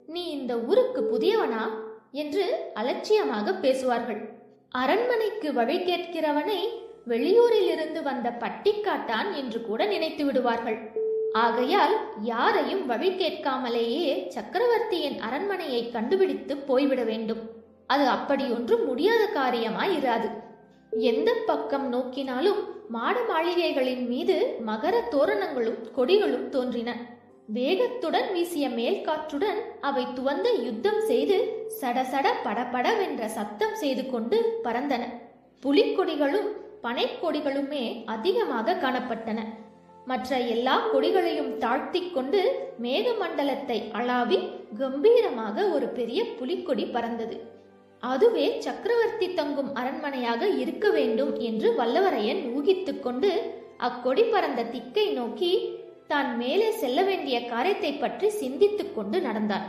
நீ இந்த ஊருக்கு புதியவனா என்று அலட்சியமாக பேசுவார்கள். அரண்மனைக்கு வழி கேட்கிறவனை வெளியூரில் இருந்து வந்த பட்டிக்காட்டான் என்று கூட நினைத்து விடுவார்கள். ஆகையால் யாரையும் வழி கேட்காமலேயே சக்கரவர்த்தியின் அரண்மனையை கண்டுபிடித்து போய்விட வேண்டும். அது அப்படி ஒன்றும் முடியாத காரியமாயிராது. எந்த பக்கம் நோக்கினாலும் மாட மாளிகைகளின் மீது மகர தோரணங்களும் கொடிகளும் தோன்றின. வேகத்துடன் வீசிய மேல் காற்றுடன் அவை துவந்த யுத்தம் செய்து சடசட படபடவென்ற சத்தம் செய்து கொண்டு பறந்தன. புலிக்கொடிகளும் பனைக்கொடிகளுமே அதிகமாக காணப்பட்டன. மற்ற எல்லா கொடிகளையும் தாழ்த்தி கொண்டு மேகமண்டலத்தை அளாவி கம்பீரமாக ஒரு பெரிய புலிக்கொடி பறந்தது. அதுவே சக்கரவர்த்தி தங்கும் அரண்மனையாக இருக்க வேண்டும் என்று வல்லவரையன் ஊகித்து கொண்டு அக்கொடி பறந்த திக்கை நோக்கி தான் மேலே செல்ல வேண்டிய காரியத்தை பற்றி சிந்தித்துக் கொண்டு நடந்தான்.